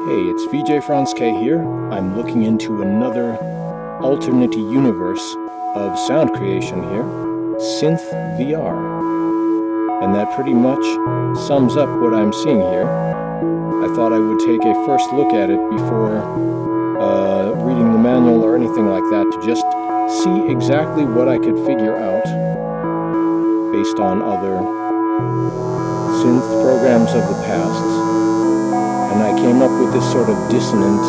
Hey, it's VJ Franz K here. I'm looking into another alternate universe of sound creation here, Synth VR. And that pretty much sums up what I'm seeing here. I thought I would take a first look at it before reading the manual or anything like that to just see exactly what I could figure out based on other synth programs of the past. And I came up with this sort of dissonant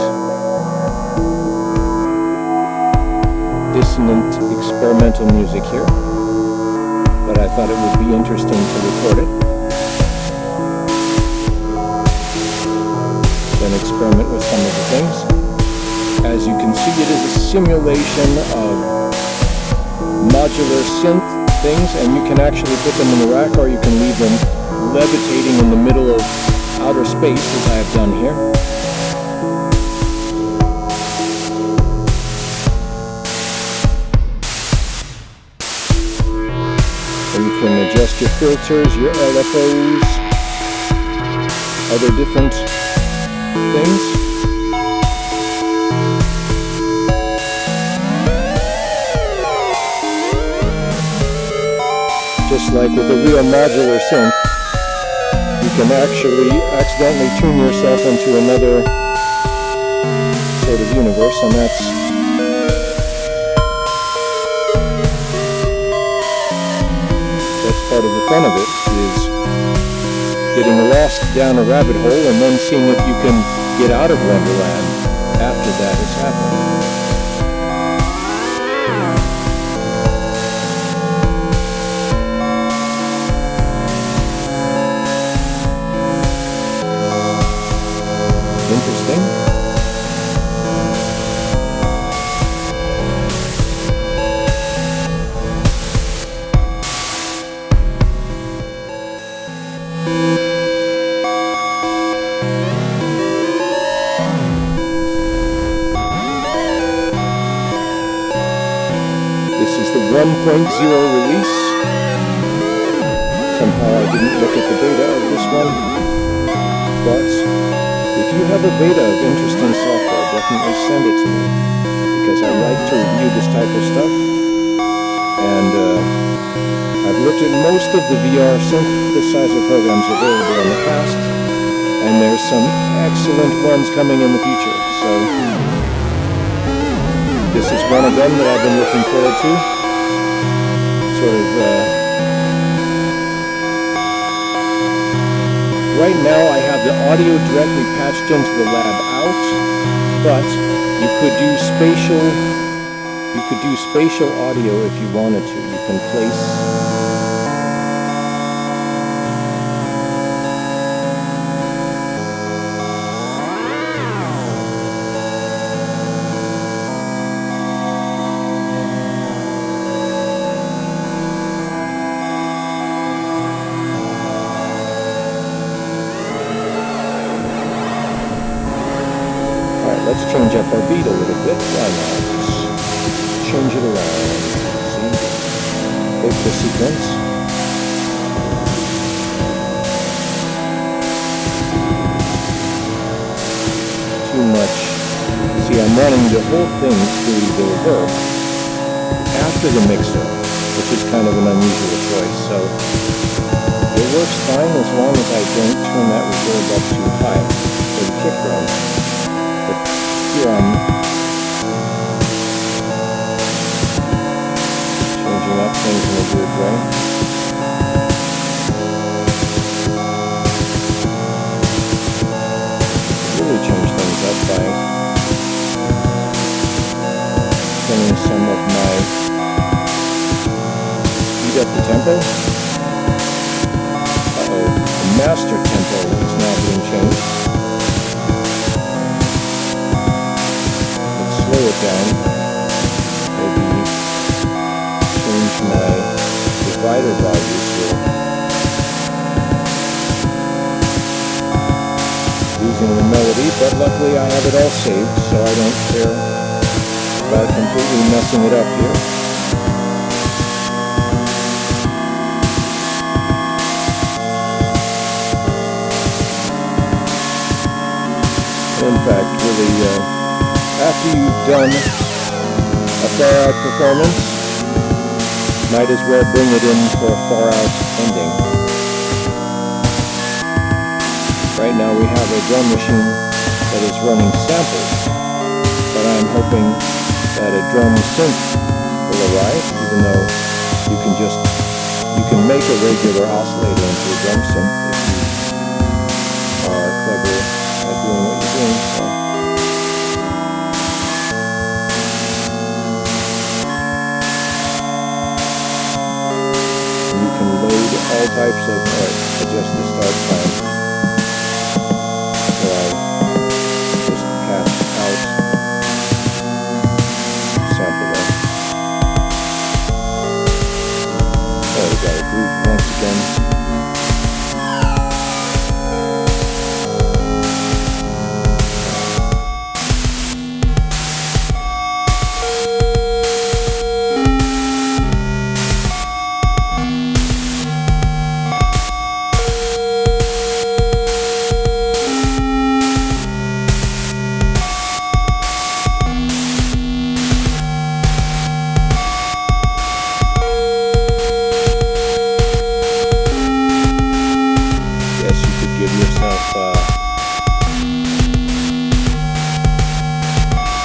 experimental music here. But I thought it would be interesting to record it. Then experiment with some of the things. As you can see, it is a simulation of modular synth things, and you can actually put them in the rack or you can leave them levitating in the middle of outer space, as I have done here. So you can adjust your filters, your LFOs, other different things. Just like with a real modular synth, you can actually accidentally tune yourself into another sort of universe, and that's part of the fun of it, is getting lost down a rabbit hole and then seeing if you can get out of Wonderland after that has happened. Interesting. This is the 1.0 release. Somehow I didn't look at the beta of this one, but if you have a beta of interesting software, definitely send it to me, because I like to review this type of stuff. And I've looked at most of the VR synthesizer programs available in the past, and there's some excellent ones coming in the future. So this is one of them that I've been looking forward to. Sort of right now I have the audio directly patched into the lab out, but you could do spatial audio if you wanted to. You can place Let's change up our beat a little bit. Why not? Let's change it around. See? Take the sequence. Too much. See, I'm running the whole thing through the reverb after the mixer, which is kind of an unusual choice. So it works fine as long as I don't turn that reverb up too high for the kick drum. Here I'm changing up things in a weird way. Really change things up by turning some of my speed up the tempo. Uh-oh, the master tempo is now being changed. Slow it down, maybe change my divider values here. Losing the melody, but luckily I have it all saved, so I don't care about completely messing it up here. In fact, really, after you've done a far-out performance, might as well bring it in for a far-out ending. Right now we have a drum machine that is running samples, but I'm hoping that a drum synth will arrive, even though you can make a regular oscillator into a drum synth if you are clever at doing what you're doing. So. You can load all types of, adjust the start time. So I just patch out sample there. Oh, we got a groove once again.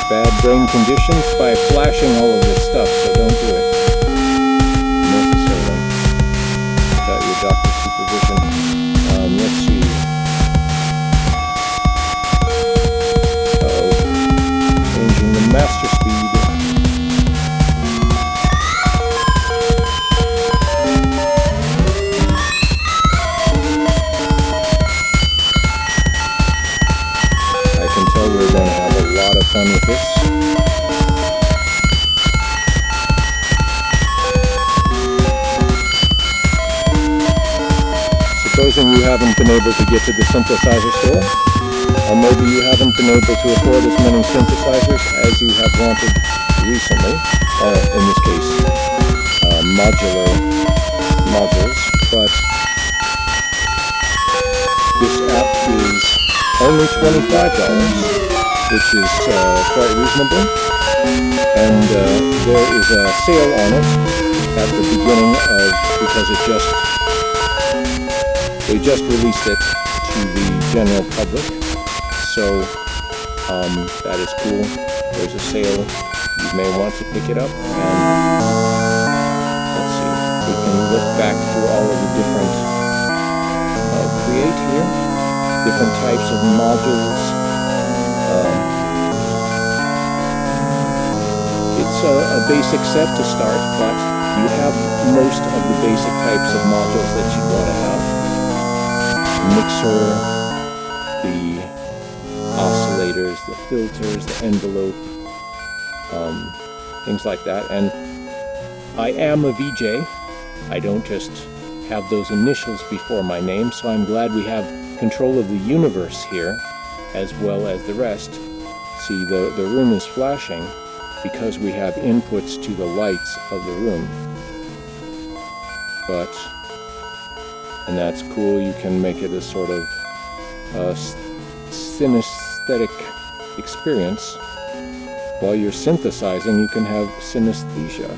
Bad brain conditions by flashing all of this stuff, so don't do it necessarily without your doctor's supervision. Let's see. Uh-oh. Changing the master speed. I can tell we're going to have a lot of fun with this. Supposing you haven't been able to get to the synthesizer store, or maybe you haven't been able to afford as many synthesizers as you have wanted recently, in this case, modular modules, but this app is only $25. Which is quite reasonable, and there is a sale on it at the beginning because they just released it to the general public, so that is cool. There's a sale, you may want to pick it up, and let's see, we can look back through all of the different create here, different types of modules. It's a basic set to start, but you have most of the basic types of modules that you want to have. Mixer, the oscillators, the filters, the envelope, things like that. And I am a VJ. I don't just have those initials before my name, so I'm glad we have control of the universe here as well as the rest. See, the room is flashing because we have inputs to the lights of the room. And that's cool, you can make it a sort of synesthetic experience. While you're synthesizing, you can have synesthesia.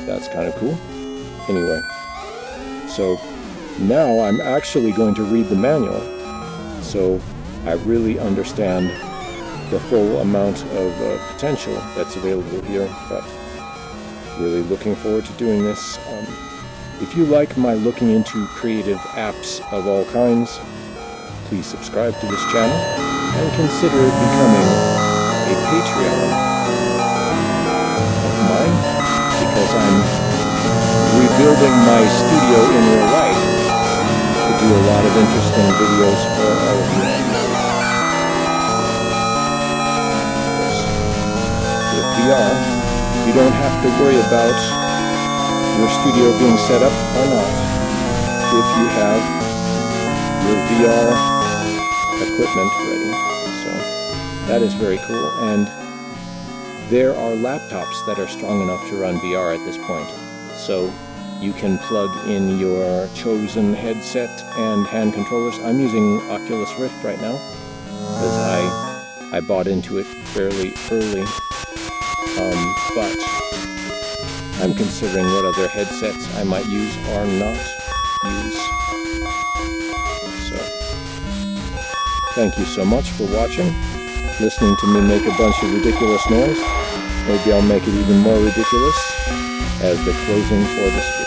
That's kind of cool. Anyway, so now I'm actually going to read the manual, so I really understand the full amount of potential that's available here, but really looking forward to doing this. If you like my looking into creative apps of all kinds, please subscribe to this channel and consider becoming a Patreon of mine, because I'm rebuilding my studio in real life to do a lot of interesting videos for all of you. You don't have to worry about your studio being set up or not if you have your VR equipment ready. So that is very cool, and there are laptops that are strong enough to run VR at this point. So You can plug in your chosen headset and hand controllers. I'm using Oculus Rift right now because I bought into it fairly early, but I'm considering what other headsets I might use or not use. So, thank you so much for watching, listening to me make a bunch of ridiculous noise. Maybe I'll make it even more ridiculous as the closing for this video.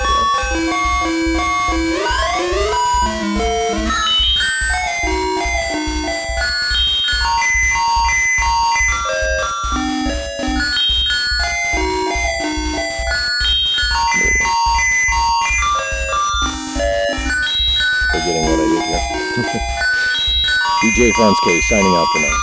Forgetting what I did here. DJ Fonske signing out for now.